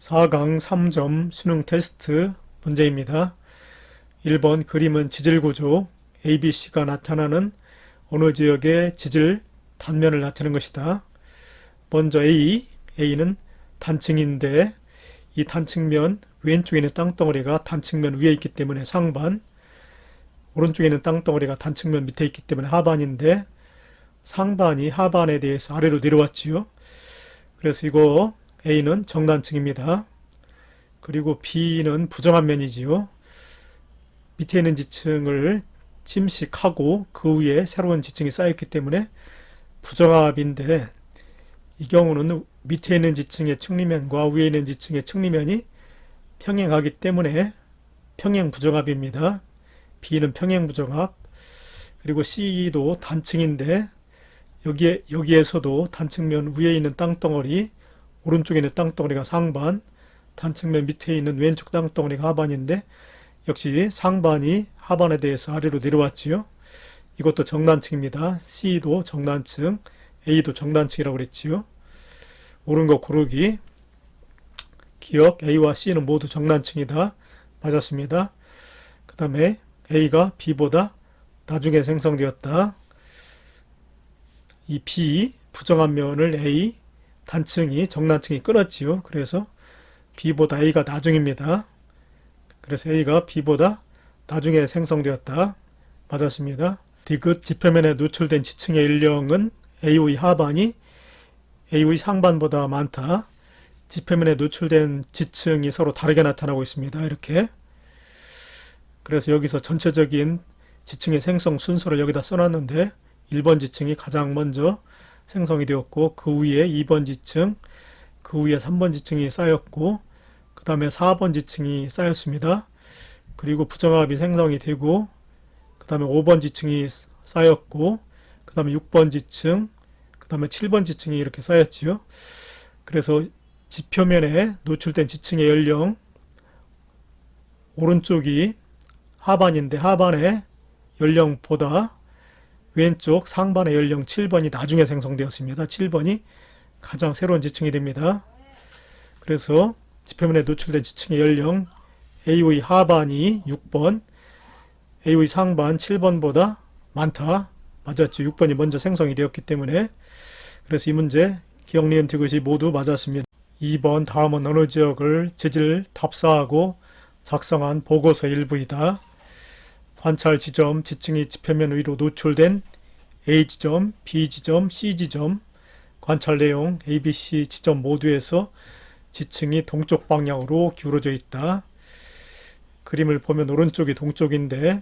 4강 3점 수능 테스트 문제입니다. 1번 그림은 지질구조 ABC가 나타나는 어느 지역의 지질 단면을 나타내는 것이다. 먼저 A는 단층인데 이 단층면 왼쪽에 있는 땅덩어리가 단층면 위에 있기 때문에 상반, 오른쪽에 있는 땅덩어리가 단층면 밑에 있기 때문에 하반인데 상반이 하반에 대해서 아래로 내려왔지요. 그래서 이거 A는 정단층입니다. 그리고 B는 부정한 면이지요. 밑에 있는 지층을 침식하고 그 위에 새로운 지층이 쌓였기 때문에 부정합인데 이 경우는 밑에 있는 지층의 측리면과 위에 있는 지층의 측리면이 평행하기 때문에 평행부정합입니다. B는 평행부정합. 그리고 C도 단층인데 여기에서도 단층면 위에 있는 땅덩어리, 오른쪽에 있는 땅덩어리가 상반, 단층면 밑에 있는 왼쪽 땅덩어리가 하반인데 역시 상반이 하반에 대해서 아래로 내려왔지요. 이것도 정단층입니다. C도 정단층, A도 정단층이라고 그랬지요. 옳은 거 고르기. 기억 A와 C는 모두 정단층이다. 맞았습니다. 그 다음에 A가 B보다 나중에 생성되었다. 이 B, 부정한 면을 A, 단층이 정단층이 끊었지요. 그래서 B보다 A가 나중입니다. 그래서 A가 B보다 나중에 생성되었다. 맞았습니다. 디귿 지표면에 노출된 지층의 연령은 A의 하반이 A의 상반보다 많다. 지표면에 노출된 지층이 서로 다르게 나타나고 있습니다. 이렇게. 그래서 여기서 전체적인 지층의 생성 순서를 여기다 써놨는데 1번 지층이 가장 먼저 생성이 되었고 그 위에 2번 지층, 그 위에 3번 지층이 쌓였고 그 다음에 4번 지층이 쌓였습니다. 그리고 부정합이 생성이 되고 그 다음에 5번 지층이 쌓였고 그 다음에 6번 지층, 그 다음에 7번 지층이 이렇게 쌓였지요. 그래서 지표면에 노출된 지층의 연령 오른쪽이 하반인데 하반의 연령보다 왼쪽 상반의 연령 7번이 나중에 생성되었습니다. 7번이 가장 새로운 지층이 됩니다. 그래서 지표면에 노출된 지층의 연령 A의 하반이 6번, A의 상반 7번보다 많다. 맞았죠. 6번이 먼저 생성이 되었기 때문에. 그래서 이 문제 기억, 니은, 디귿이 모두 맞았습니다. 2번 다음은 어느 지역을 지질 답사하고 작성한 보고서 일부이다. 관찰 지점, 지층이 지표면 위로 노출된 A지점, B지점, C지점, 관찰 내용 A, B, C 지점 모두에서 지층이 동쪽 방향으로 기울어져 있다. 그림을 보면 오른쪽이 동쪽인데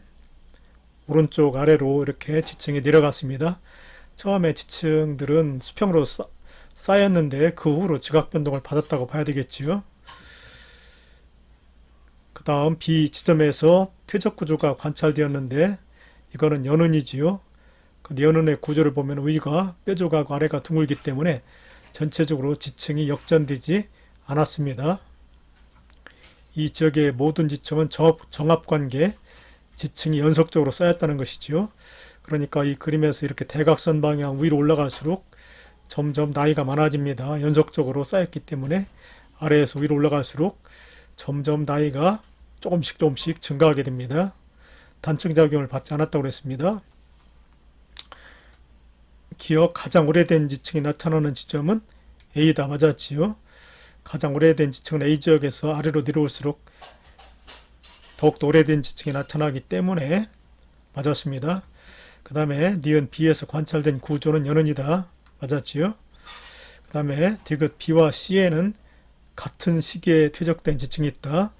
오른쪽 아래로 이렇게 지층이 내려갔습니다. 처음에 지층들은 수평으로 쌓였는데 그 후로 지각 변동을 받았다고 봐야 되겠지요. 그 다음 B 지점에서 퇴적 구조가 관찰되었는데 이거는 연운이지요. 그 연운의 구조를 보면 위가 뾰족하고 아래가 둥글기 때문에 전체적으로 지층이 역전되지 않았습니다. 이 지역의 모든 지층은 정합관계, 지층이 연속적으로 쌓였다는 것이지요. 그러니까 이 그림에서 이렇게 대각선 방향 위로 올라갈수록 점점 나이가 많아집니다. 연속적으로 쌓였기 때문에 아래에서 위로 올라갈수록 점점 나이가 조금씩 증가하게 됩니다. 단층작용을 받지 않았다고 그랬습니다. 기억 가장 오래된 지층이 나타나는 지점은 A다. 맞았지요. 가장 오래된 지층은 A지역에서 아래로 내려올수록 더욱더 오래된 지층이 나타나기 때문에 맞았습니다. 그 다음에 니은 B에서 관찰된 구조는 연운이다. 맞았지요. 그 다음에 디귿 B와 C에는 같은 시기에 퇴적된 지층이 있다.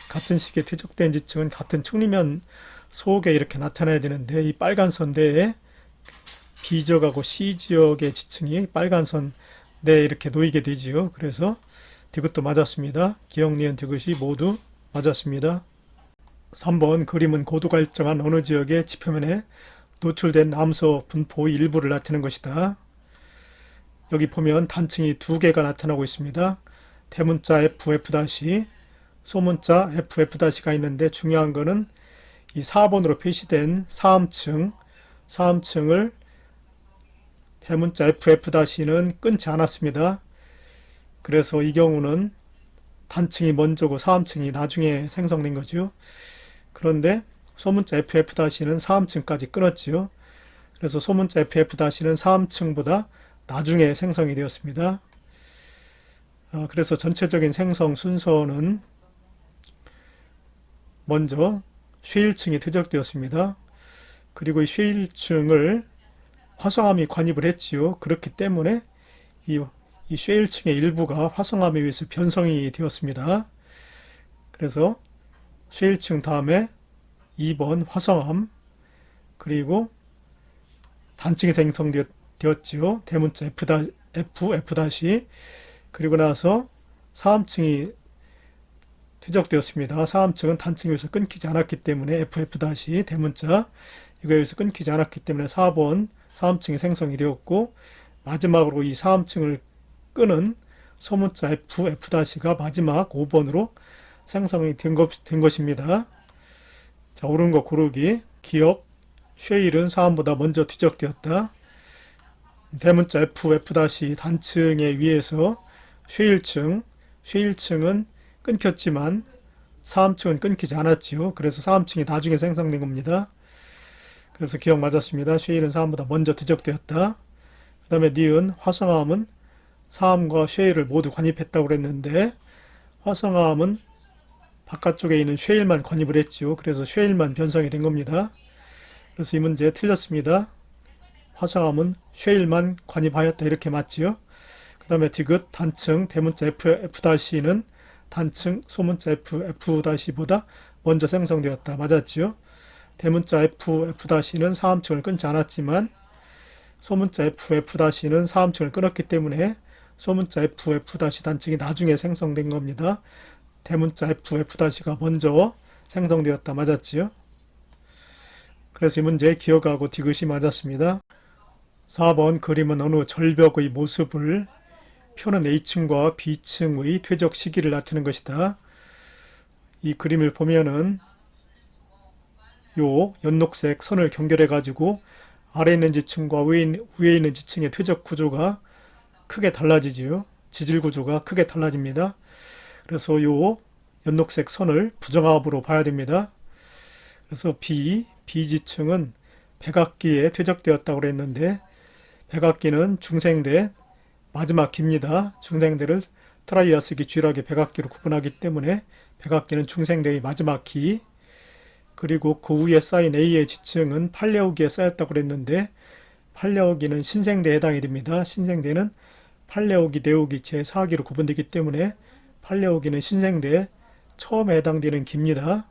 같은 시기에 퇴적된 지층은 같은 측리면 속에 이렇게 나타나야 되는데 이 빨간 선대에 B지역하고 C지역의 지층이 빨간 선 내에 이렇게 놓이게 되지요. 그래서 디귿도 맞았습니다. 기억, 니은, 디귿이 모두 맞았습니다. 3번 그림은 고도가 일정한 어느 지역의 지표면에 노출된 암소 분포의 일부를 나타내는 것이다. 여기 보면 단층이 두 개가 나타나고 있습니다. 대문자 FF-, 소문자 FF-가 있는데 중요한 거는 이 4번으로 표시된 사음층을 대문자 FF-는 끊지 않았습니다. 그래서 이 경우는 단층이 먼저고 사음층이 나중에 생성된 거죠. 그런데 소문자 FF-는 사음층까지 끊었지요. 그래서 소문자 FF-는 사음층보다 나중에 생성이 되었습니다. 그래서 전체적인 생성 순서는 먼저 쉐일층이 퇴적되었습니다. 그리고 이 쉐일층을 화성암이 관입을 했지요. 그렇기 때문에 이 쉐일층의 일부가 화성암에 의해서 변성이 되었습니다. 그래서 쉐일층 다음에 2번 화성암, 그리고 단층이 생성되었지요. 대문자 F, 그리고 나서 사음층이 퇴적되었습니다. 사음층은 단층에 의해서 끊기지 않았기 때문에 FF- 대문자 이거에 의해서 끊기지 않았기 때문에 4번 사음층이 생성이 되었고, 마지막으로 이 사음층을 끄는 소문자 FF-가 마지막 5번으로 생성이 된 것입니다. 자, 옳은 거 고르기. 기억, 쉐일은 사음보다 먼저 퇴적되었다. 대문자 FF- 단층에 의해서 쉐일층은 끊겼지만 사음층은 끊기지 않았지요. 그래서 사음층이 나중에 생성된 겁니다. 그래서 기억 맞았습니다. 쉐일은 사음보다 먼저 퇴적되었다. 그 다음에 니은, 화성암은 사암과 쉐일을 모두 관입했다고 그랬는데, 화성암은 바깥쪽에 있는 쉐일만 관입을 했지요. 그래서 쉐일만 변성이 된 겁니다. 그래서 이 문제 틀렸습니다. 화성암은 쉐일만 관입하였다, 이렇게 맞지요. 그 다음에 디귿, 단층, 대문자 FF-는 단층, 소문자 FF-보다 먼저 생성되었다. 맞았지요. 대문자 FF-는 사음층을 끊지 않았지만 소문자 FF-는 사음층을 끊었기 때문에 소문자 FF- 단층이 나중에 생성된 겁니다. 대문자 FF-가 먼저 생성되었다. 맞았지요. 그래서 이 문제 기억하고 디귿이 맞았습니다. 4번 그림은 어느 절벽의 모습을 표는 A층과 B층의 퇴적 시기를 나타내는 것이다. 이 그림을 보면은 요 연녹색 선을 경결해 가지고 아래에 있는 지층과 위에 있는 지층의 퇴적 구조가 크게 달라지지요. 지질 구조가 크게 달라집니다. 그래서 요 연녹색 선을 부정합으로 봐야 됩니다. 그래서 B지층은 백악기에 퇴적되었다고 그랬는데, 백악기는 중생대 마지막 기입니다. 중생대를 트라이아스기 쥐락의 백악기로 구분하기 때문에 백악기는 중생대의 마지막 기, 그리고 그 위에 쌓인 A의 지층은 팔레오기에 쌓였다고 그랬는데, 팔레오기는 신생대에 해당이 됩니다. 신생대는 팔레오기, 네오기, 제4기로 구분되기 때문에 팔레오기는 신생대에 처음에 해당되는 기입니다.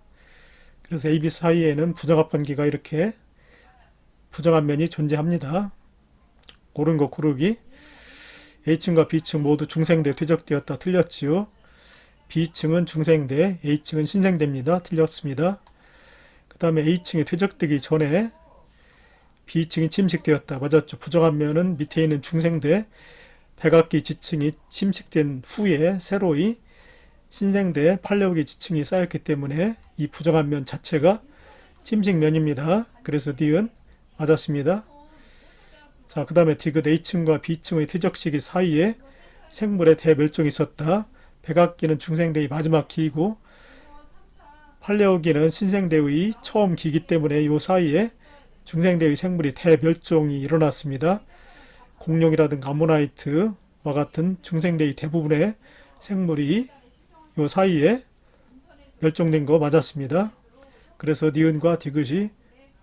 그래서 AB 사이에는 부정합번기가 이렇게 부정한 면이 존재합니다. 옳은 거 고르기. A층과 B층 모두 중생대 퇴적되었다. 틀렸지요. B층은 중생대, A층은 신생대입니다. 틀렸습니다. 그 다음에 A층이 퇴적되기 전에 B층이 침식되었다. 맞았죠. 부정한 면은 밑에 있는 중생대, 백악기 지층이 침식된 후에 새로이 신생대 팔레오기 지층이 쌓였기 때문에 이 부정한 면 자체가 침식면입니다. 그래서 D은 맞았습니다. 자, 그 다음에 디귿 A층과 B층의 퇴적 시기 사이에 생물의 대멸종이 있었다. 백악기는 중생대의 마지막 기이고 팔레오기는 신생대의 처음 기이기 때문에 이 사이에 중생대의 생물이 대멸종이 일어났습니다. 공룡이라든가 아모나이트와 같은 중생대의 대부분의 생물이 이 사이에 멸종된 거 맞았습니다. 그래서 니은과 디귿이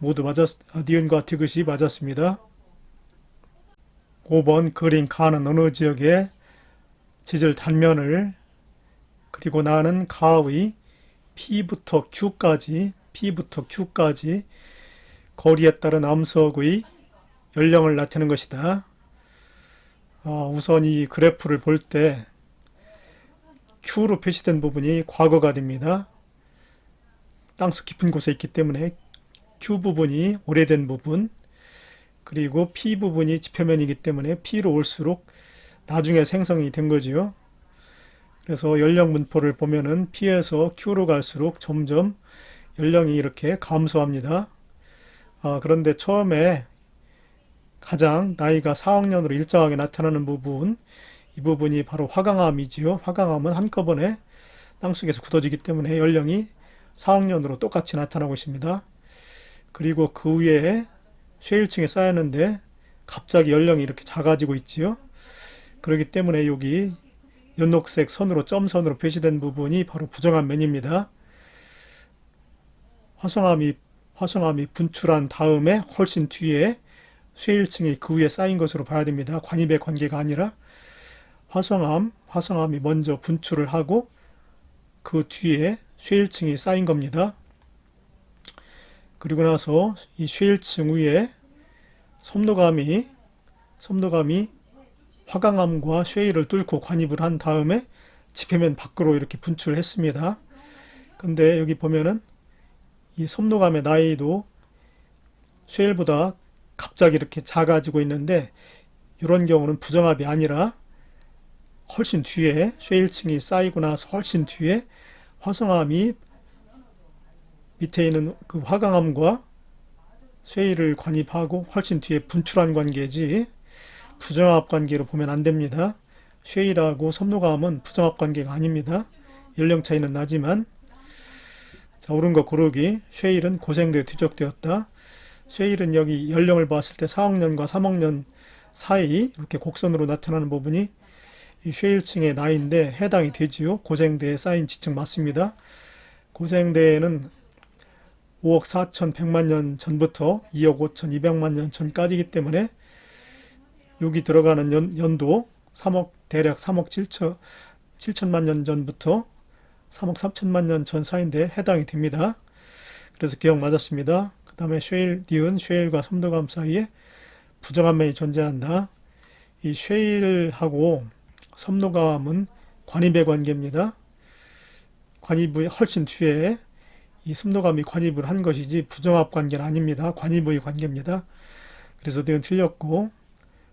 니은과 디귿이 맞았습니다. 5번 그린 가는 어느 지역의 지질 단면을 그리고 나는 가의 P부터 Q까지 거리에 따른 암석의 연령을 나타내는 것이다. 우선 이 그래프를 볼 때 Q로 표시된 부분이 과거가 됩니다. 땅속 깊은 곳에 있기 때문에 Q 부분이 오래된 부분, 그리고 P 부분이 지표면이기 때문에 P로 올수록 나중에 생성이 된 거지요. 그래서 연령 분포를 보면은 P에서 Q로 갈수록 점점 연령이 이렇게 감소합니다. 그런데 처음에 가장 나이가 4학년으로 일정하게 나타나는 부분, 이 부분이 바로 화강암이지요. 화강암은 한꺼번에 땅속에서 굳어지기 때문에 연령이 4억년으로 똑같이 나타나고 있습니다. 그리고 그 위에 쉐일층에 쌓였는데 갑자기 연령이 이렇게 작아지고 있지요. 그렇기 때문에 여기 연녹색 선으로 점선으로 표시된 부분이 바로 부정한 면입니다. 화성암이 분출한 다음에 훨씬 뒤에 쉐일층이 그 위에 쌓인 것으로 봐야 됩니다. 관입의 관계가 아니라 화성암이 먼저 분출을 하고 그 뒤에 쉐일층이 쌓인 겁니다. 그리고 나서 이 쉐일층 위에 섭노감이 화강암과 쉐일을 뚫고 관입을 한 다음에 지표면 밖으로 이렇게 분출했습니다. 근데 여기 보면은 이 섭노감의 나이도 쉐일보다 갑자기 이렇게 작아지고 있는데 이런 경우는 부정합이 아니라 훨씬 뒤에 쉐일층이 쌓이고 나서 훨씬 뒤에 화성암이 밑에 있는 그 화강암과 쉐일을 관입하고 훨씬 뒤에 분출한 관계지 부정합 관계로 보면 안 됩니다. 쉐일하고 섭노감은 부정합 관계가 아닙니다. 연령 차이는 나지만 자, 옳은 거 고르기. 쉐일은 고생되어 퇴적되었다. 쉐일은 여기 연령을 봤을 때 4억년과 3억년 사이 이렇게 곡선으로 나타나는 부분이 이 쉐일층의 나이인데 해당이 되지요. 고생대에 쌓인 지층 맞습니다. 고생대에는 5억 4,100만 년 전부터 2억 5,200만 년 전까지이기 때문에 여기 들어가는 연도 대략 3억 7천만 년 전부터 3억 3천만 년 전 사이인데 해당이 됩니다. 그래서 기억 맞았습니다. 그 다음에 쉐일과 섭노감 사이에 부정한 면이 존재한다. 이 쉐일하고 섭노감은 관입의 관계입니다. 관입의 훨씬 뒤에 이 섭노감이 관입을 한 것이지 부정합 관계는 아닙니다. 관입의 관계입니다. 그래서 이건 틀렸고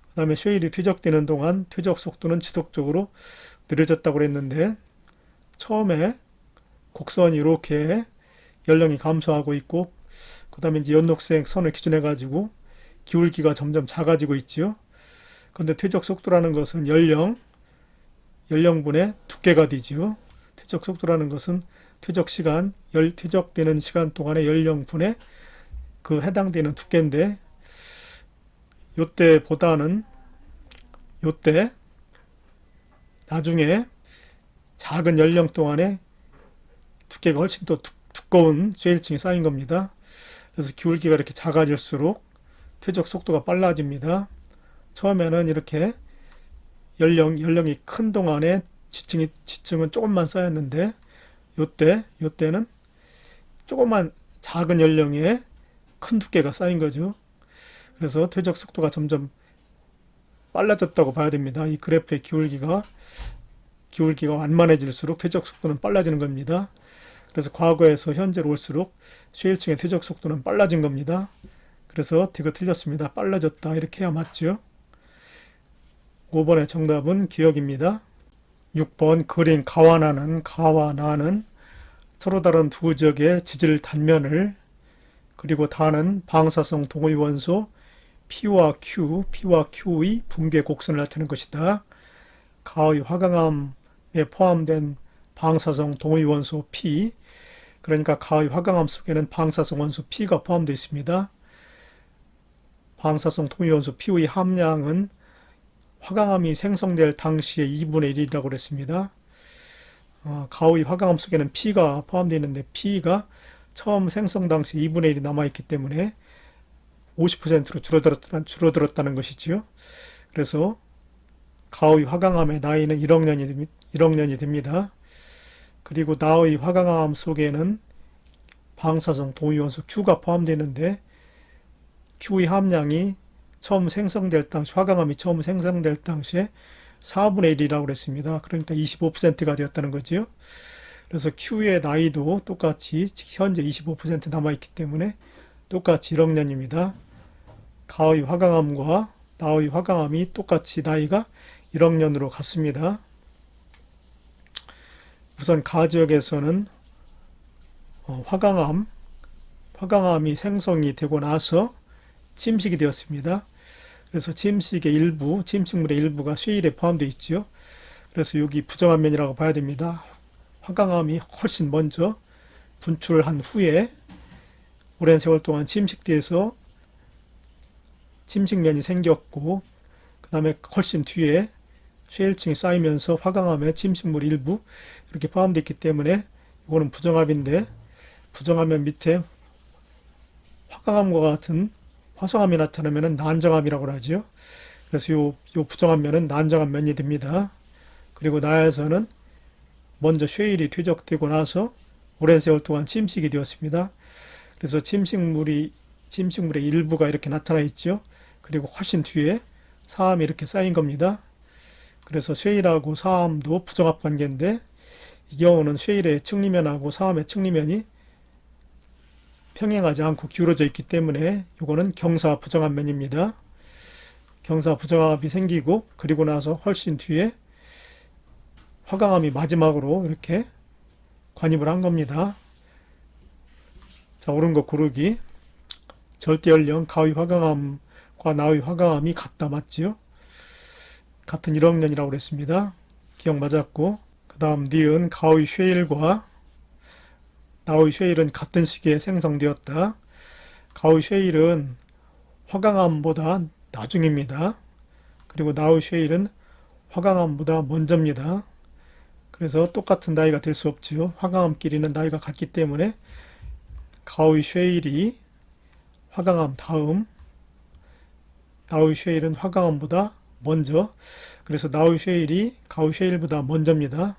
그 다음에 쉐일이 퇴적되는 동안 퇴적 속도는 지속적으로 느려졌다고 그랬는데 처음에 곡선이 이렇게 연령이 감소하고 있고 그 다음에 이제 연녹색 선을 기준해 가지고 기울기가 점점 작아지고 있지요. 그런데 퇴적 속도라는 것은 연령분의 두께가 되지요. 퇴적 속도라는 것은 퇴적 시간, 퇴적되는 시간 동안의 연령분의 그 해당되는 두께인데 요때보다는 요때 나중에 작은 연령 동안에 두께가 훨씬 더 두꺼운 쉐일층이 쌓인 겁니다. 그래서 기울기가 이렇게 작아질수록 퇴적 속도가 빨라집니다. 처음에는 이렇게 연령이 큰 동안에 지층은 조금만 쌓였는데 요때는 조금만 작은 연령에 큰 두께가 쌓인 거죠. 그래서 퇴적 속도가 점점 빨라졌다고 봐야 됩니다. 이 그래프의 기울기가 완만해질수록 퇴적 속도는 빨라지는 겁니다. 그래서 과거에서 현재로 올수록 쉐일층의 퇴적 속도는 빨라진 겁니다. 그래서 이거 틀렸습니다. 빨라졌다 이렇게 해야 맞죠. 5번의 정답은 기억입니다. 6번 그린 가와나는 서로 다른 두 지역의 지질 단면을 그리고 다는 방사성 동위원소 P와 Q의 붕괴 곡선을 나타내는 것이다. 가의 화강암에 포함된 방사성 동위원소 P, 그러니까 가의 화강암 속에는 방사성 원소 P가 포함되어 있습니다. 방사성 동위원소 P의 함량은 화강암이 생성될 당시의 2분의 1이라고 그랬습니다. 가의 화강암 속에는 P가 포함되어 있는데 P가 처음 생성 당시 2분의 1이 남아있기 때문에 50%로 줄어들었다는 것이지요. 그래서 가의 화강암의 나이는 1억 년이 됩니다. 그리고 나의 화강암 속에는 방사성 동위원소 Q가 포함되어 있는데 Q의 함량이 화강암이 처음 생성될 당시에 4분의 1이라고 그랬습니다. 그러니까 25%가 되었다는 거지요. 그래서 Q의 나이도 똑같이 현재 25% 남아있기 때문에 똑같이 1억 년입니다. 가의 화강암과 나의 화강암이 똑같이 나이가 1억 년으로 같습니다. 우선 가 지역에서는 화강암이 생성이 되고 나서 침식이 되었습니다. 그래서 침식물의 일부가 쉐일에 포함되어 있죠. 그래서 여기 부정한 면이라고 봐야 됩니다. 화강암이 훨씬 먼저 분출한 후에 오랜 세월 동안 침식돼서 침식면이 생겼고, 그 다음에 훨씬 뒤에 쉐일층이 쌓이면서 화강암의 침식물 일부 이렇게 포함되어 있기 때문에 이거는 부정합인데, 부정하면 밑에 화강암과 같은 화성암이 나타나면 난정암이라고 하죠. 그래서 요 부정암면은 난정암면이 됩니다. 그리고 나에서는 먼저 쉐일이 퇴적되고 나서 오랜 세월 동안 침식이 되었습니다. 그래서 침식물의 일부가 이렇게 나타나 있죠. 그리고 훨씬 뒤에 사암이 이렇게 쌓인 겁니다. 그래서 쉐일하고 사암도 부정합 관계인데, 이 경우는 쉐일의 측리면하고 사암의 측리면이 평행하지 않고 기울어져 있기 때문에 이거는 경사 부정합면입니다. 경사 부정합이 생기고, 그리고 나서 훨씬 뒤에 화강암이 마지막으로 이렇게 관입을 한 겁니다. 자, 옳은 거 고르기. 절대연령 가위 화강암과 나위 화강암이 같다, 맞지요? 같은 1억 년이라고 그랬습니다. 기억 맞았고, 그 다음 니은 가위 쉐일과 나위 쉐일은 같은 시기에 생성되었다. 가위 쉐일은 화강암보다 나중입니다. 그리고 나위 쉐일은 화강암보다 먼저입니다. 그래서 똑같은 나이가 될 수 없지요. 화강암끼리는 나이가 같기 때문에 가위 쉐일이 화강암 다음, 나위 쉐일은 화강암보다 먼저. 그래서 나위 쉐일이 가위 쉐일보다 먼저입니다.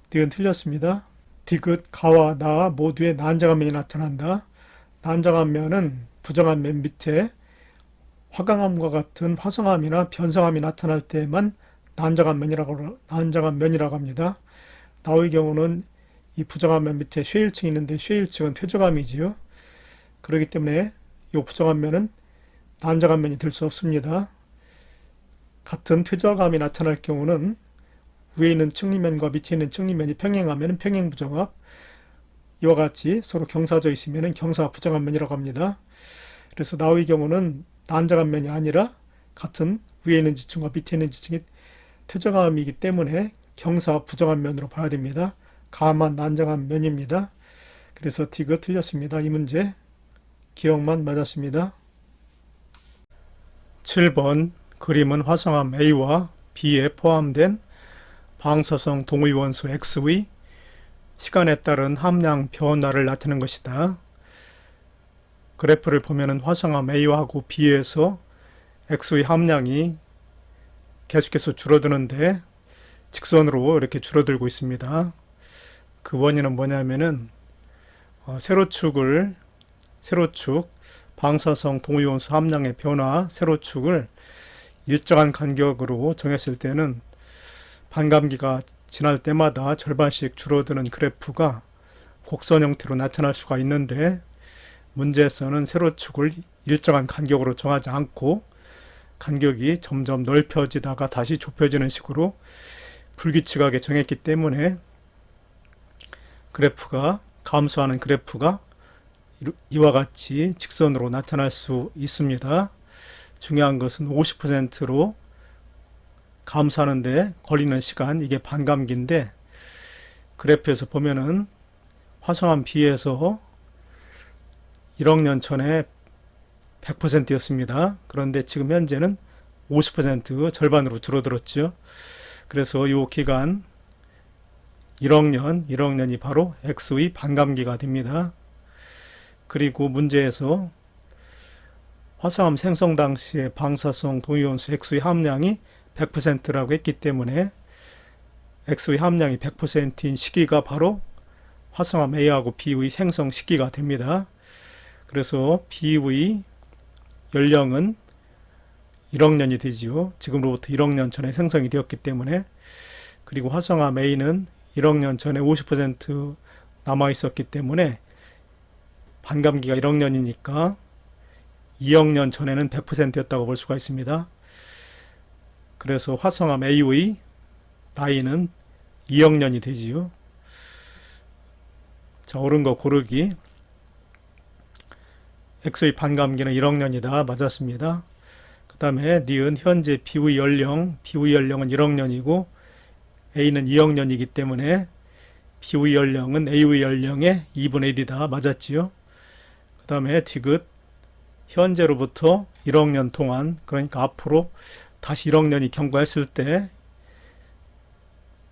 디귿 틀렸습니다. 디귿, 가와 나 모두의 난정암면이 나타난다. 난정암면은 부정암 맨 밑에 화강암과 같은 화성암이나 변성암이 나타날 때만 난정암면이라고 합니다. 나의 경우는 이 부정암면 밑에 쉐일층이 있는데 쉐일층은 퇴적암이지요. 그렇기 때문에 이 부정암면은 난정암면이 될 수 없습니다. 같은 퇴적암이 나타날 경우는 위에 있는 측리면과 밑에 있는 측리면이 평행하면 평행부정합, 이와 같이 서로 경사져 있으면 경사부정합면이라고 합니다. 그래서 나의 경우는 난정암면이 아니라 같은 위에 있는 지층과 밑에 있는 지층이 퇴적암이기 때문에 경사부정합면으로 봐야 됩니다. 가만 난정암면입니다. 그래서 디귿 틀렸습니다. 이 문제 기억만 맞았습니다. 7번 그림은 화성암 A와 B에 포함된 방사성 동위원소 X의 시간에 따른 함량 변화를 나타내는 것이다. 그래프를 보면 화성암 A하고 B에서 X의 함량이 계속해서 줄어드는데 직선으로 이렇게 줄어들고 있습니다. 그 원인은 뭐냐면은 세로축 방사성 동위원소 함량의 변화 세로축을 일정한 간격으로 정했을 때는 반감기가 지날 때마다 절반씩 줄어드는 그래프가 곡선 형태로 나타날 수가 있는데, 문제에서는 세로축을 일정한 간격으로 정하지 않고 간격이 점점 넓혀지다가 다시 좁혀지는 식으로 불규칙하게 정했기 때문에 감소하는 그래프가 이와 같이 직선으로 나타날 수 있습니다. 중요한 것은 50%로 감소하는데 걸리는 시간, 이게 반감기인데, 그래프에서 보면은 화성암 B에서 1억 년 전에 100%였습니다. 그런데 지금 현재는 50% 절반으로 줄어들었죠. 그래서 이 기간 1억 년이 바로 X의 반감기가 됩니다. 그리고 문제에서 화성암 생성 당시의 방사성 동위원소 X의 함량이 100%라고 했기 때문에 X의 함량이 100%인 시기가 바로 화성암 A하고 B의 생성 시기가 됩니다. 그래서 B의 연령은 1억 년이 되지요. 지금으로부터 1억 년 전에 생성이 되었기 때문에. 그리고 화성암 A는 1억 년 전에 50% 남아 있었기 때문에 반감기가 1억 년이니까 2억 년 전에는 100%였다고 볼 수가 있습니다. 그래서 화성암 A의 나이는 2억 년이 되지요. 자, 옳은 거 고르기. X의 반감기는 1억 년이다. 맞았습니다. 그 다음에 니은 현재 B의 연령은 1억 년이고 A는 2억 년이기 때문에 B의 연령은 A의 연령의 2분의 1이다. 맞았지요? 그 다음에 디귿 현재로부터 1억 년 동안, 그러니까 앞으로 다시 1억 년이 경과했을 때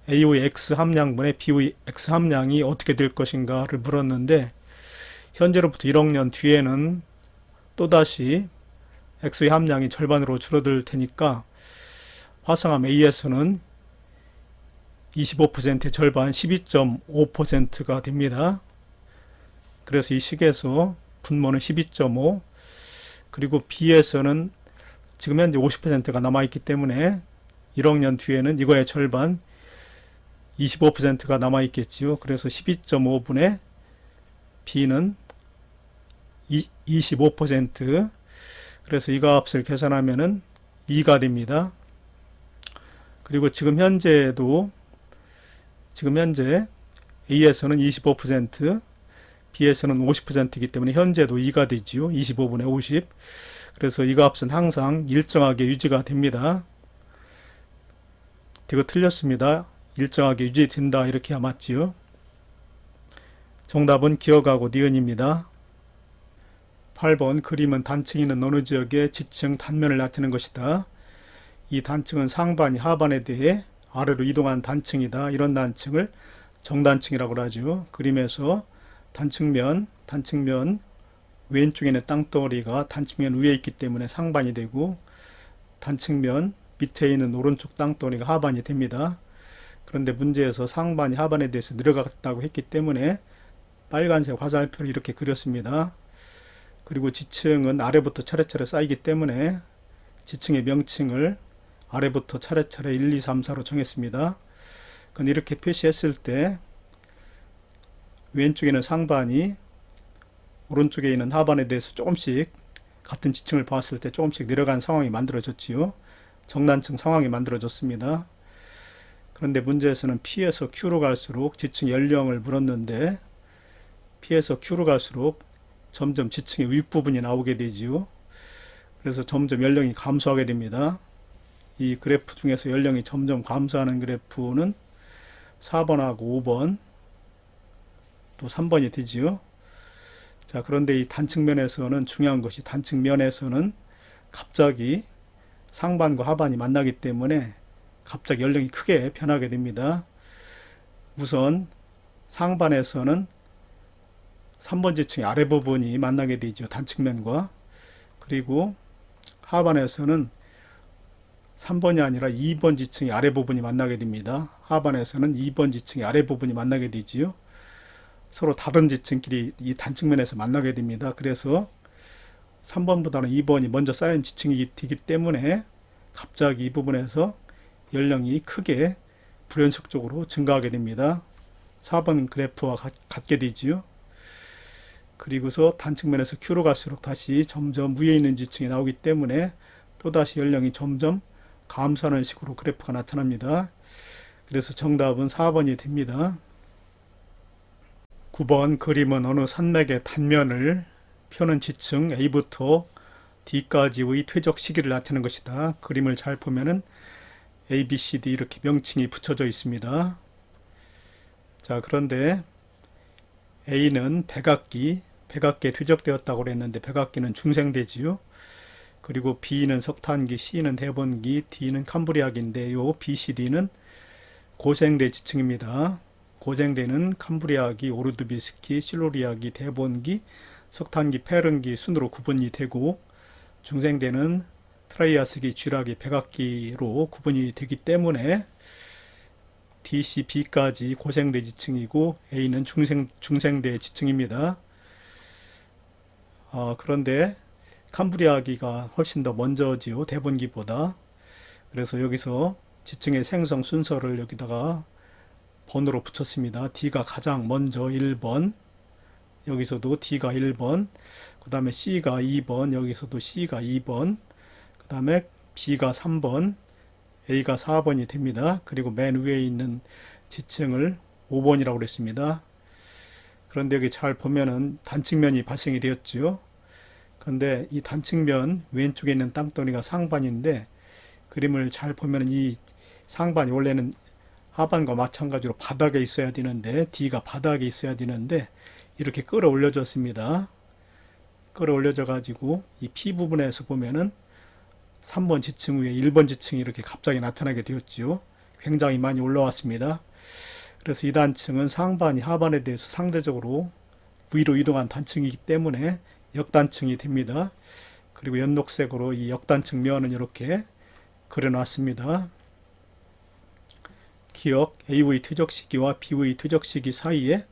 A의 X 함량분의 B의 X 함량이 어떻게 될 것인가를 물었는데, 현재로부터 1억 년 뒤에는 또다시 X의 함량이 절반으로 줄어들 테니까 화성암 A에서는 25%의 절반 12.5%가 됩니다. 그래서 이 식에서 분모는 12.5, 그리고 B에서는 지금 현재 50%가 남아있기 때문에 1억 년 뒤에는 이거의 절반 25%가 남아있겠지요. 그래서 12.5분의 B는 25%, 그래서 이 값을 계산하면은 2가 됩니다. 그리고 지금 현재 A에서는 25%, B에서는 50%이기 때문에 현재도 2가 되지요. 25분의 50. 그래서 이 값은 항상 일정하게 유지가 됩니다. 이거 틀렸습니다. 일정하게 유지된다 이렇게 맞지요. 정답은 기억하고 니은입니다. 8번 그림은 단층이 있는 어느 지역의 지층 단면을 나타내는 것이다. 이 단층은 상반이 하반에 대해 아래로 이동한 단층이다. 이런 단층을 정단층이라고 하죠. 그림에서 단층면 왼쪽에 있는 땅덩어리가 단층면 위에 있기 때문에 상반이 되고, 단층면 밑에 있는 오른쪽 땅덩어리가 하반이 됩니다. 그런데 문제에서 상반이 하반에 대해서 내려갔다고 했기 때문에 빨간색 화살표를 이렇게 그렸습니다. 그리고 지층은 아래부터 차례차례 쌓이기 때문에 지층의 명칭을 아래부터 차례차례 1, 2, 3, 4로 정했습니다. 그건 이렇게 표시했을 때 왼쪽에는 상반이 오른쪽에 있는 하반에 대해서 조금씩 같은 지층을 봤을 때 조금씩 내려간 상황이 만들어졌지요. 정단층 상황이 만들어졌습니다. 그런데 문제에서는 P에서 Q로 갈수록 지층 연령을 물었는데, P에서 Q로 갈수록 점점 지층의 윗부분이 나오게 되지요. 그래서 점점 연령이 감소하게 됩니다. 이 그래프 중에서 연령이 점점 감소하는 그래프는 4번하고 5번, 또 3번이 되지요. 자, 그런데 이 단층면에서는 중요한 것이, 단층면에서는 갑자기 상반과 하반이 만나기 때문에 갑자기 연령이 크게 변하게 됩니다. 우선 상반에서는 3번 지층의 아래 부분이 만나게 되죠. 단층면과. 그리고 하반에서는 3번이 아니라 2번 지층의 아래 부분이 만나게 됩니다. 하반에서는 2번 지층의 아래 부분이 만나게 되지요. 서로 다른 지층끼리 이 단층면에서 만나게 됩니다. 그래서 3번보다는 2번이 먼저 쌓인 지층이 되기 때문에 갑자기 이 부분에서 연령이 크게 불연속적으로 증가하게 됩니다. 4번 그래프와 같게 되지요. 그리고서 단층면에서 Q로 갈수록 다시 점점 위에 있는 지층이 나오기 때문에 또다시 연령이 점점 감소하는 식으로 그래프가 나타납니다. 그래서 정답은 4번이 됩니다. 9번 그림은 어느 산맥의 단면을 펴는 지층 A부터 D까지의 퇴적 시기를 나타내는 것이다. 그림을 잘 보면은 A, B, C, D 이렇게 명칭이 붙여져 있습니다. 자, 그런데 A는 백악기에 퇴적되었다고 그랬는데 백악기는 중생대지요. 그리고 B는 석탄기, C는 대번기, D는 캄브리아기인데 요 B, C, D는 고생대 지층입니다. 고생대는 캄브리아기, 오르드비스키, 실로리아기, 대번기, 석탄기, 페른기 순으로 구분이 되고, 중생대는 트라이아스기, 쥐라기, 백악기로 구분이 되기 때문에 D, C, B까지 고생대 지층이고 A는 중생대 지층입니다. 그런데 캄브리아기가 훨씬 더 먼저지요. 대번기보다. 그래서 여기서 지층의 생성 순서를 여기다가 번호로 붙였습니다. D가 가장 먼저 1번, 여기서도 D가 1번, 그 다음에 C가 2번, 여기서도 C가 2번, 그 다음에 B가 3번, A가 4번이 됩니다. 그리고 맨 위에 있는 지층을 5번이라고 그랬습니다. 그런데 여기 잘 보면은 단층면이 발생이 되었죠. 그런데 이 단층면 왼쪽에 있는 땅덩이가 상반인데, 그림을 잘 보면 이 상반이 원래는 하반과 마찬가지로 바닥에 있어야 되는데 D가 바닥에 있어야 되는데 이렇게 끌어올려졌습니다. 끌어올려져 가지고 이 P 부분에서 보면은 3번 지층 위에 1번 지층이 이렇게 갑자기 나타나게 되었죠. 굉장히 많이 올라왔습니다. 그래서 이 단층은 상반이 하반에 대해서 상대적으로 위로 이동한 단층이기 때문에 역단층이 됩니다. 그리고 연녹색으로 이 역단층 면은 이렇게 그려놨습니다. 기억 A의 퇴적 시기와 B의 퇴적 시기 사이에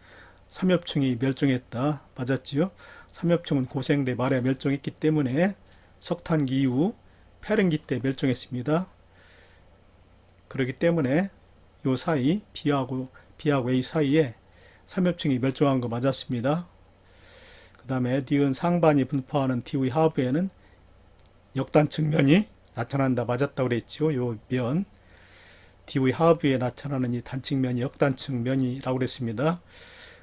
삼엽층이 멸종했다. 맞았지요? 삼엽층은 고생대 말에 멸종했기 때문에 석탄기 이후 페른기 때 멸종했습니다. 그렇기 때문에 요 사이 B하고 A 사이에 삼엽층이 멸종한 거 맞았습니다. 그 다음에 니은 상반이 분포하는 T의 하부에는 역단층 면이 나타난다. 맞았다고 그랬죠. 요 면 D의 하부에 나타나는 이 단층면이 역단층 면이라고 그랬습니다.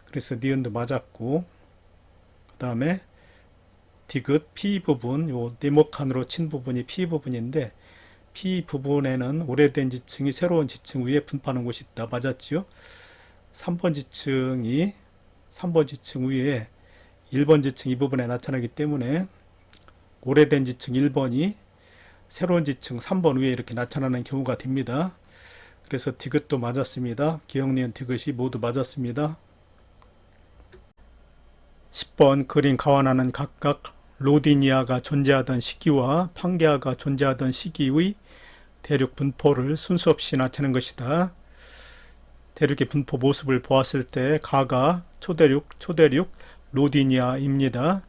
그래서 니은도 맞았고, 그 다음에 디귿 P 부분, 요 네모칸으로 친 부분이 P 부분인데 P 부분에는 오래된 지층이 새로운 지층 위에 분포하는 곳이 있다. 맞았지요? 3번 지층 위에 1번 지층 이 부분에 나타나기 때문에 오래된 지층 1번이 새로운 지층 3번 위에 이렇게 나타나는 경우가 됩니다. 그래서 디귿도 맞았습니다. 기억니은 디귿이 모두 맞았습니다. 10번 그림 가완하는 각각 로디니아가 존재하던 시기와 판게아가 존재하던 시기의 대륙 분포를 순수 없이 나타낸 것이다. 대륙의 분포 모습을 보았을 때 가가 초대륙 로디니아입니다.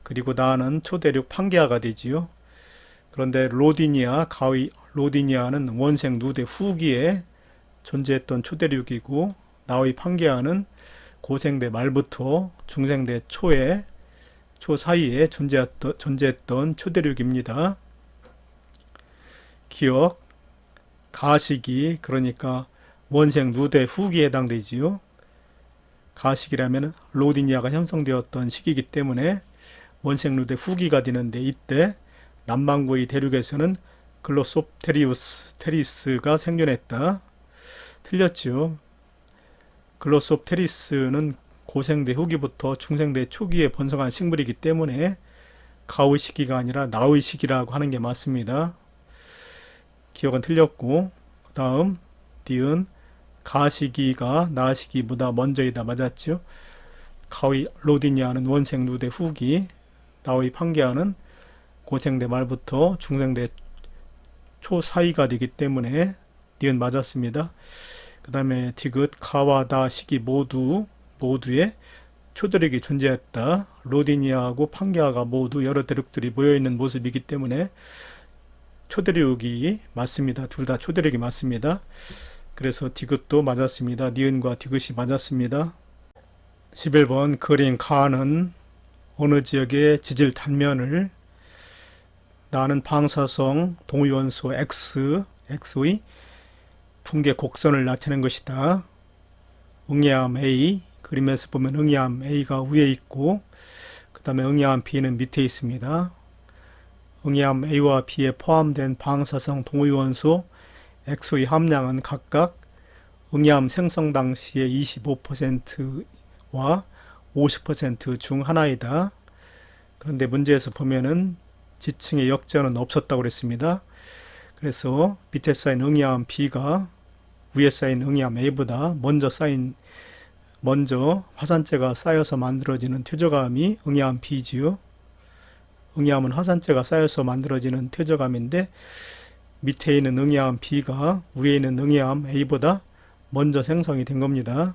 그리고 나는 초대륙 판게아가 되지요. 그런데 로디니아는 원생 누대 후기에 존재했던 초대륙이고 나의 판게아는 고생대 말부터 중생대 초 사이에 존재했던 초대륙입니다. 기억 가시기 그러니까 원생 누대 후기에 해당되지요. 가시기라면 로디니아가 형성되었던 시기이기 때문에 원생 누대 후기가 되는데 이때 남반구의 대륙에서는 글로소프테리스가 생존했다. 틀렸죠. 글로소프테리스는 고생대 후기부터 중생대 초기에 번성한 식물이기 때문에 가의 시기가 아니라 나의 시기라고 하는 게 맞습니다. 기억은 틀렸고, 그 다음 니은 가시기가 나시기보다 먼저이다. 맞았죠. 가의 로디니아는 원생 누대 후기, 나의 판게아는 고생대 말부터 중생대 초 사이가 되기 때문에 니은 맞았습니다. 그 다음에 디귿 가와 다 시기 모두에 초대륙이 존재했다. 로디니아하고 판게아가 모두 여러 대륙들이 모여있는 모습이기 때문에 초대륙이 맞습니다. 둘 다 초대륙이 맞습니다. 그래서 디귿도 맞았습니다. 니은과 디귿이 맞았습니다. 11번 그린 가는 어느 지역의 지질 단면을 나는 방사성 동위원소 X의 붕괴 곡선을 나타낸 것이다. 응애암 A, 그림에서 보면 응애암 A가 위에 있고 그 다음에 응애암 B는 밑에 있습니다. 응애암 A와 B에 포함된 방사성 동위원소 X의 함량은 각각 응애암 생성 당시의 25%와 50% 중 하나이다. 그런데 문제에서 보면은 지층의 역전은 없었다고 그랬습니다. 그래서 밑에 쌓인 응애암 B가 위에 쌓인 응애암 A보다 먼저 화산재가 쌓여서 만들어지는 퇴적암이 응애암 B지요. 응애암은 화산재가 쌓여서 만들어지는 퇴적암인데 밑에 있는 응애암 B가 위에 있는 응애암 A보다 먼저 생성이 된 겁니다.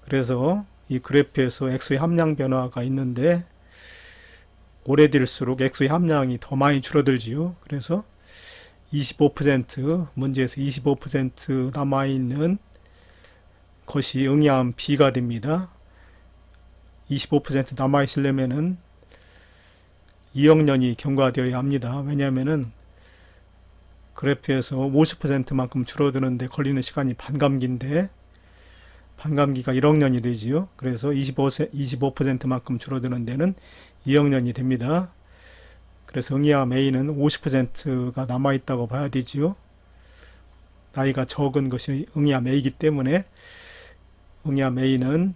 그래서 이 그래프에서 X의 함량 변화가 있는데 오래될수록 X의 함량이 더 많이 줄어들지요. 그래서 25% 문제에서 25% 남아있는 것이 응애암 B가 됩니다. 25% 남아있으려면은 2억 년이 경과되어야 합니다. 왜냐하면은 그래프에서 50%만큼 줄어드는데 걸리는 시간이 반감기인데 반감기가 1억 년이 되지요. 그래서 25%만큼 줄어드는 데는 2억 년이 됩니다. 그래서 응애암 A는 50%가 남아있다고 봐야 되지요. 나이가 적은 것이 응이암 A이기 때문에 응이암 A는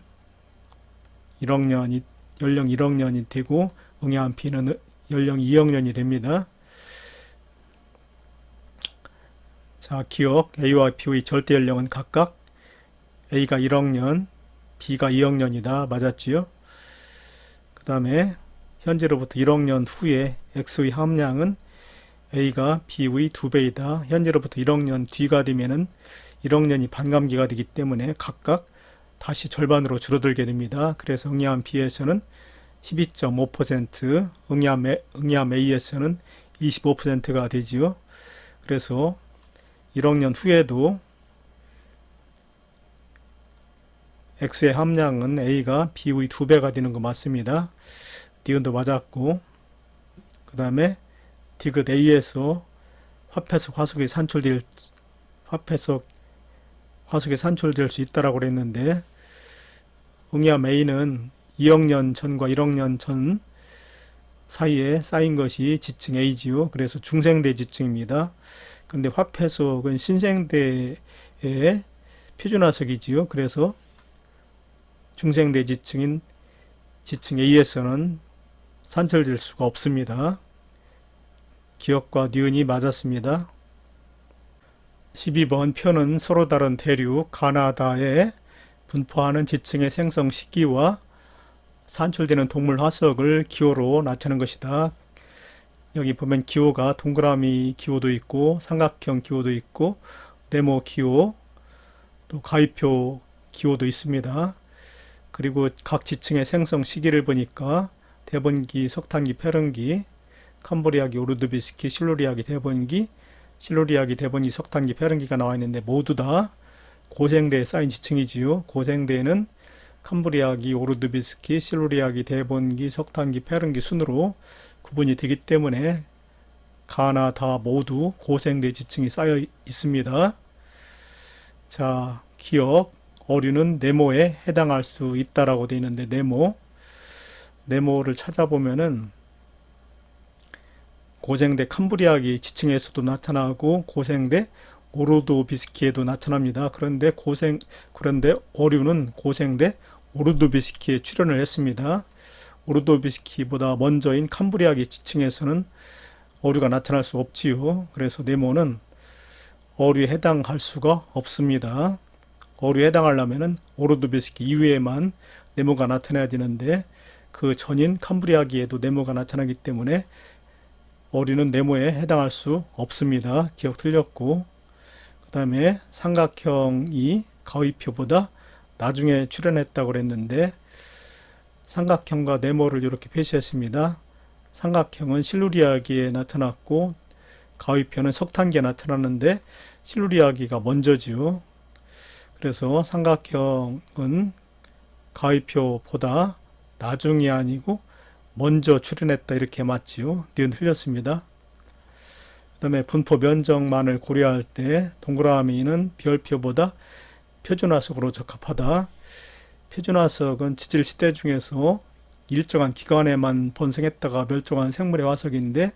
1학년이 연령 1학년이 되고 응이암 B는 연령 2학년이 됩니다. 자, 기억 A와 B의 절대 연령은 각각 A가 1학년, B가 2학년이다. 맞았지요? 그 다음에 현재로부터 1학년 후에 X의 함량은 A가 B의 2배이다. 현재로부터 1학년 뒤가 되면은 1학년이 반감기가 되기 때문에 각각 다시 절반으로 줄어들게 됩니다. 그래서 응이암 B에서는 12.5%, 응이암 A에서는 25%가 되지요. 그래서 1학년 후에도 X의 함량은 A가 B의 2배가 되는 거 맞습니다. 니은도 맞았고, 그 다음에 디귿 A에서 화폐석 화석이 산출될 수 있다라고 그랬는데, 응이암 A는 2학년 전과 1학년 전 사이에 쌓인 것이 지층 A지요. 그래서 중생대 지층입니다. 근데 화폐석은 신생대의 표준화석이지요. 그래서 중생대 지층인 지층 A에서는 산출될 수가 없습니다. 기억과 니은이 맞았습니다. 12번 표는 서로 다른 대륙 가나다에 분포하는 지층의 생성 시기와 산출되는 동물 화석을 기호로 나타내는 것이다. 여기 보면 기호가 동그라미 기호도 있고 삼각형 기호도 있고 네모 기호 또 가위표 기호도 있습니다. 그리고 각 지층의 생성 시기를 보니까 대번기, 석탄기, 페른기, 캄브리아기, 오르드비스키, 실루리아기, 대번기, 실루리아기, 대번기, 석탄기, 페른기가 나와 있는데 모두 다 고생대에 쌓인 지층이지요. 고생대에는 캄브리아기, 오르드비스키, 실루리아기, 대번기, 석탄기, 페른기 순으로 구분이 되기 때문에 가나 다 모두 고생대 지층이 쌓여 있습니다. 자, 기억 어류는 네모에 해당할 수 있다라고 되어 있는데 네모를 찾아보면은 고생대 캄브리아기 지층에서도 나타나고 고생대 오르도비스키에도 나타납니다. 그런데 어류는 고생대 오르도비스키에 출현을 했습니다. 오르도비스키보다 먼저인 캄브리아기 지층에서는 어류가 나타날 수 없지요. 그래서 네모는 어류에 해당할 수가 없습니다. 어류에 해당하려면은 오르도비스키 이후에만 네모가 나타나야 되는데 그 전인 캄브리아기에도 네모가 나타나기 때문에 어류는 네모에 해당할 수 없습니다. 기억 틀렸고, 그 다음에 삼각형이 가위표보다 나중에 출현했다고 그랬는데 삼각형과 네모를 이렇게 표시했습니다. 삼각형은 실루리아기에 나타났고 가위표는 석탄기에 나타났는데 실루리아기가 먼저지요. 그래서 삼각형은 가위표보다 나중이 아니고 먼저 출현했다 이렇게 맞지요. 니은 틀렸습니다. 그 다음에 분포 면적만을 고려할 때 동그라미는 별표보다 표준화석으로 적합하다. 표준화석은 지질 시대 중에서 일정한 기간에만 번성했다가 멸종한 생물의 화석인데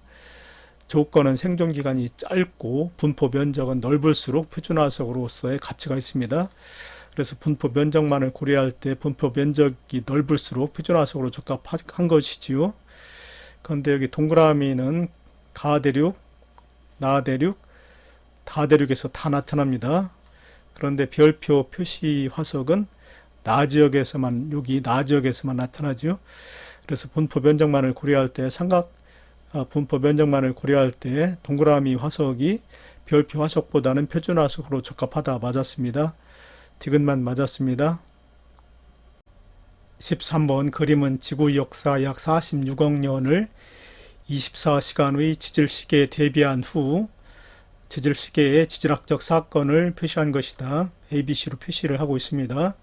조건은 생존기간이 짧고 분포 면적은 넓을수록 표준화석으로서의 가치가 있습니다. 그래서 분포 면적만을 고려할 때 분포 면적이 넓을수록 표준화석으로 적합한 것이지요. 그런데 여기 동그라미는 가대륙, 나대륙, 다대륙에서 다 나타납니다. 그런데 별표 표시 화석은 여기 나지역에서만 나타나죠. 그래서 분포 면적만을 고려할 때 동그라미 화석이 별표 화석보다는 표준 화석으로 적합하다 맞았습니다. 디귿만 맞았습니다. 13번 그림은 지구 역사 약 46억 년을 24시간의 지질시계에 대비한 후 지질시계의 지질학적 사건을 표시한 것이다. ABC로 표시를 하고 있습니다.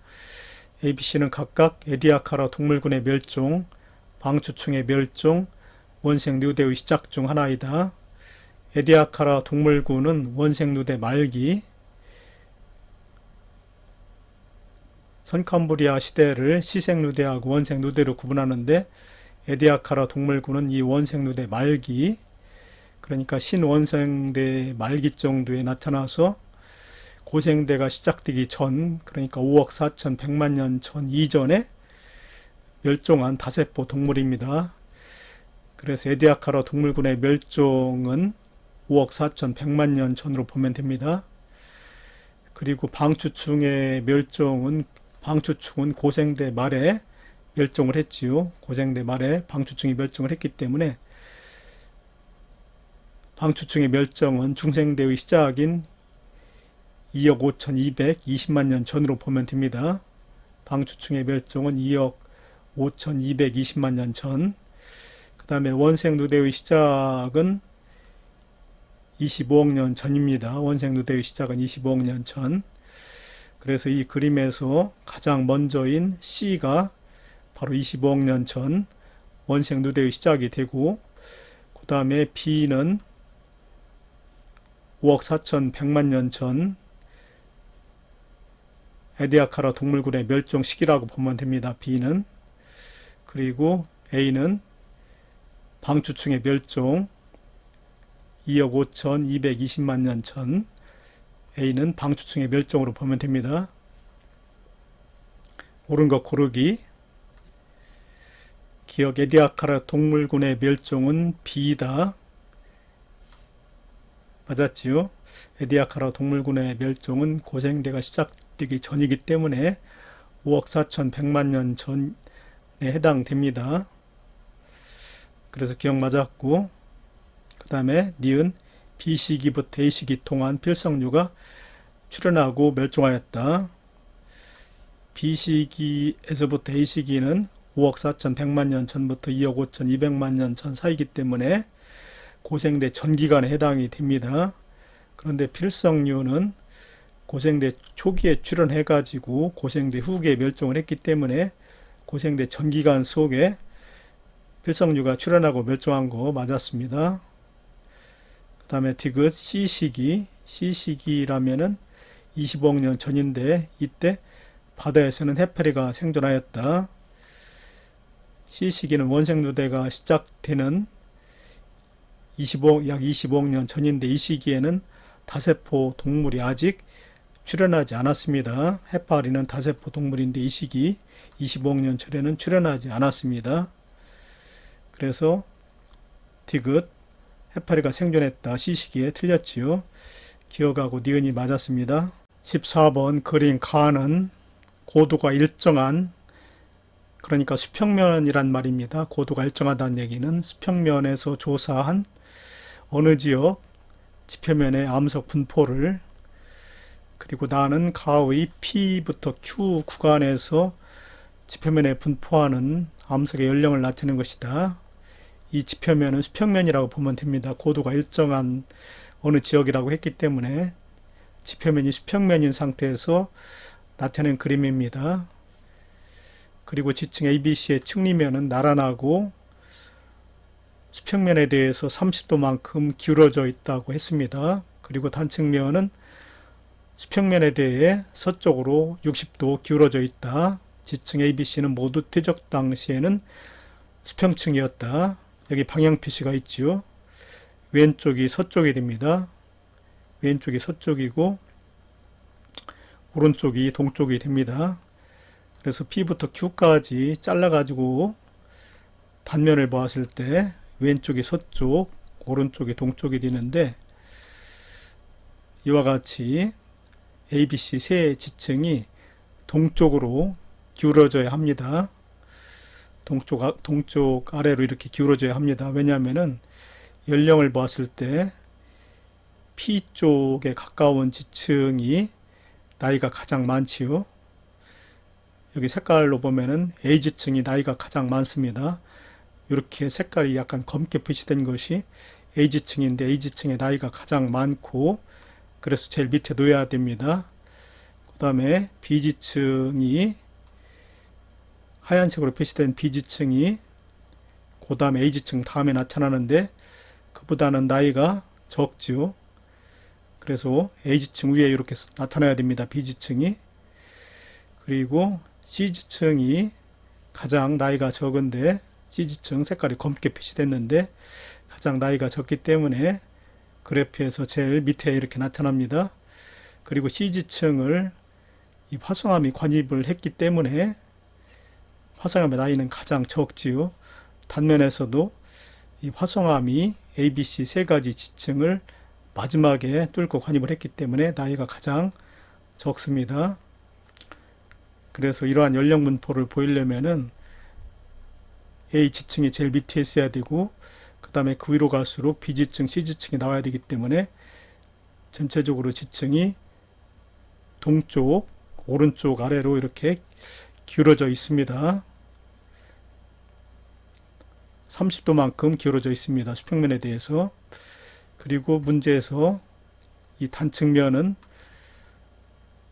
ABC는 각각 에디아카라 동물군의 멸종, 방추충의 멸종, 원생누대의 시작 중 하나이다. 에디아카라 동물군은 원생누대 말기, 선캄브리아 시대를 시생누대하고 원생누대로 구분하는데 에디아카라 동물군은 이 원생누대 말기, 그러니까 신원생대 말기 정도에 나타나서 고생대가 시작되기 전, 그러니까 5억 4,100만 년 전 이전에 멸종한 다세포 동물입니다. 그래서 에디아카라 동물군의 멸종은 5억 4,100만 년 전으로 보면 됩니다. 그리고 방추충의 멸종은, 방추충은 고생대 말에 멸종을 했지요. 고생대 말에 방추충이 멸종을 했기 때문에 방추충의 멸종은 중생대의 시작인 2억 5,220만 년 전으로 보면 됩니다. 방추충의 멸종은 2억 5,220만 년 전. 그 다음에 원생누대의 시작은 25억 년 전입니다. 원생누대의 시작은 25억 년 전. 그래서 이 그림에서 가장 먼저인 C가 바로 25억 년 전 원생누대의 시작이 되고, 그 다음에 B는 5억 4,100만 년 전 에디아카라 동물군의 멸종 시기라고 보면 됩니다. B는. 그리고 A는 방추충의 멸종 2억 5,220만 년 전. A는 방추충의 멸종으로 보면 됩니다. 옳은 것 고르기. 기억, 에디아카라 동물군의 멸종은 B다. 맞았지요? 에디아카라 동물군의 멸종은 고생대가 시작되기 전이기 때문에 5억 4,100만 년 전에 해당됩니다. 그래서 기억 맞았고, 그 다음에 니은 B시기부터 A시기 동안 필성류가 출현하고 멸종하였다. B시기에서부터 A시기는 5억 4,100만 년 전부터 2억 5,200만 년 전 사이기 때문에 고생대 전 기간에 해당이 됩니다. 그런데 필성류는 고생대 초기에 출현해가지고 고생대 후기에 멸종을 했기 때문에 고생대 전 기간 속에 필성류가 출현하고 멸종한 거 맞았습니다. 그 다음에 디귿 C시기. C시기라면은 25억 년 전인데 이때 바다에서는 해파리가 생존하였다. C시기는 원생누대가 시작되는 약 25억 년 전인데 이 시기에는 다세포 동물이 아직 출현하지 않았습니다. 해파리는 다세포 동물인데 이 시기 25억 년 전에는 출현하지 않았습니다. 그래서 디귿 해파리가 생존했다. C시기에 틀렸지요. 기억하고 니은이 맞았습니다. 14번 그린 가는 고도가 일정한, 그러니까 수평면이란 말입니다. 고도가 일정하다는 얘기는 수평면에서 조사한 어느 지역 지표면의 암석 분포를, 그리고 나는 가의 P부터 Q 구간에서 지표면에 분포하는 암석의 연령을 나타내는 것이다. 이 지표면은 수평면이라고 보면 됩니다. 고도가 일정한 어느 지역이라고 했기 때문에 지표면이 수평면인 상태에서 나타낸 그림입니다. 그리고 지층 ABC의 측리면은 나란하고 수평면에 대해서 30도만큼 기울어져 있다고 했습니다. 그리고 단측면은 수평면에 대해 서쪽으로 60도 기울어져 있다. 지층 ABC는 모두 퇴적 당시에는 수평층이었다. 여기 방향 표시가 있죠. 왼쪽이 서쪽이 됩니다. 왼쪽이 서쪽이고 오른쪽이 동쪽이 됩니다. 그래서 P부터 Q까지 잘라가지고 단면을 보았을 때 왼쪽이 서쪽, 오른쪽이 동쪽이 되는데 이와 같이 ABC 세 지층이 동쪽으로 기울어져야 합니다. 동쪽 아래로 이렇게 기울어져야 합니다. 왜냐하면은 연령을 보았을 때 P 쪽에 가까운 지층이 나이가 가장 많지요. 여기 색깔로 보면은 A지층이 나이가 가장 많습니다. 이렇게 색깔이 약간 검게 표시된 것이 A지층인데 A지층의 나이가 가장 많고 그래서 제일 밑에 놓여야 됩니다. 그 다음에 B지층이 하얀색으로 표시된 B지층이 그 다음에 A지층 다음에 나타나는데 그보다는 나이가 적죠. 그래서 A지층 위에 이렇게 나타나야 됩니다. B지층이. 그리고 C지층이 가장 나이가 적은데 C지층 색깔이 검게 표시됐는데 가장 나이가 적기 때문에 그래프에서 제일 밑에 이렇게 나타납니다. 그리고 C지층을 이 화성암이 관입을 했기 때문에 화성암의 나이는 가장 적지요. 단면에서도 이 화성암이 ABC 세 가지 지층을 마지막에 뚫고 관입을 했기 때문에 나이가 가장 적습니다. 그래서 이러한 연령 분포를 보이려면은 A 지층이 제일 밑에 있어야 되고 그 다음에 그 위로 갈수록 B 지층, C 지층이 나와야 되기 때문에 전체적으로 지층이 동쪽, 오른쪽, 아래로 이렇게 기울어져 있습니다. 30도만큼 기울어져 있습니다. 수평면에 대해서. 그리고 문제에서 이 단층면은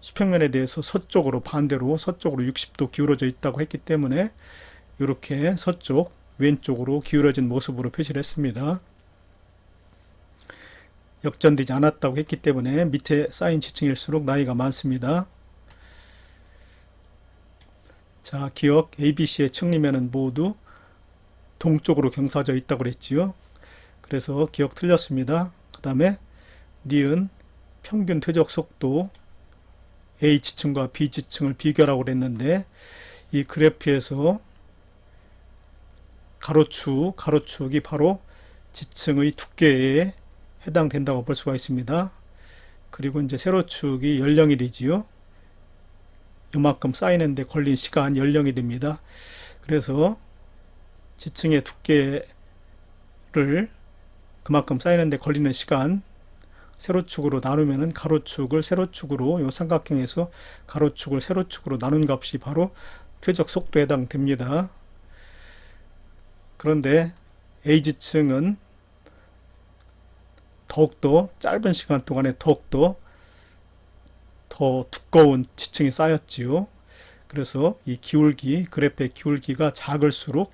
수평면에 대해서 서쪽으로 반대로 서쪽으로 60도 기울어져 있다고 했기 때문에 이렇게 서쪽 왼쪽으로 기울어진 모습으로 표시를 했습니다. 역전되지 않았다고 했기 때문에 밑에 쌓인 지층일수록 나이가 많습니다. 자, 기억 ABC의 층리면은 모두 동쪽으로 경사져 있다고 그랬지요. 그래서 기억 틀렸습니다. 그 다음에 니은 평균 퇴적 속도 A 지층과 B 지층을 비교하라고 그랬는데 이 그래프에서 가로축이 바로 지층의 두께에 해당된다고 볼 수가 있습니다. 그리고 이제 세로축이 연령이 되지요. 이만큼 쌓이는데 걸린 시간 연령이 됩니다. 그래서 지층의 두께를 그만큼 쌓이는데 걸리는 시간 세로축으로 나누면은 가로축을 세로축으로 요 삼각형에서 가로축을 세로축으로 나눈 값이 바로 퇴적 속도에 해당됩니다. 그런데 A지층은 더욱더 짧은 시간 동안에 더욱더 더 두꺼운 지층이 쌓였지요. 그래서 이 기울기, 그래프의 기울기가 작을수록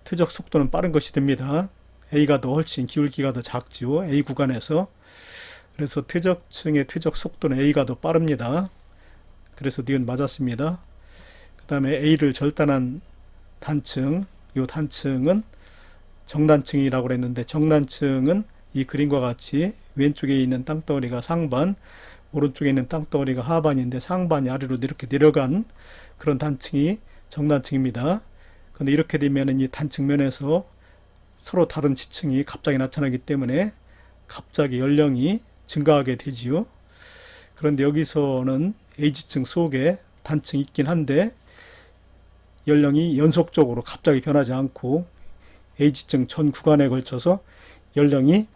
퇴적 속도는 빠른 것이 됩니다. A가 더 훨씬 기울기가 더 작지요. A 구간에서. 그래서 퇴적층의 퇴적 속도는 A가 더 빠릅니다. 그래서 니은 맞았습니다. 그 다음에 A를 절단한 단층, 이 단층은 정단층이라고 그랬는데 정단층은 이 그림과 같이 왼쪽에 있는 땅덩어리가 상반, 오른쪽에 있는 땅덩어리가 하반인데 상반이 아래로 이렇게 내려간 그런 단층이 정단층입니다. 그런데 이렇게 되면 이 단층면에서 서로 다른 지층이 갑자기 나타나기 때문에 갑자기 연령이 증가하게 되지요. 그런데 여기서는 A지층 속에 단층이 있긴 한데 연령이 연속적으로 갑자기 변하지 않고 A지층 전 구간에 걸쳐서 연령이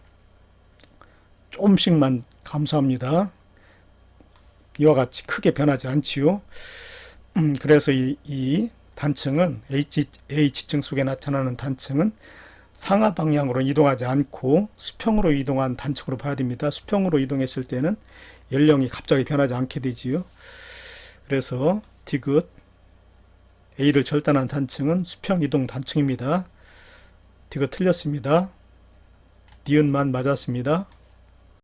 조금씩만 감소합니다. 이와 같이 크게 변하지 않지요. 그래서 이 단층은 A지층 속에 나타나는 단층은 상하 방향으로 이동하지 않고 수평으로 이동한 단층으로 봐야 됩니다. 수평으로 이동했을 때는 연령이 갑자기 변하지 않게 되지요. 그래서 디귿 A를 절단한 단층은 수평 이동 단층입니다. 디귿 틀렸습니다. 니은만 맞았습니다.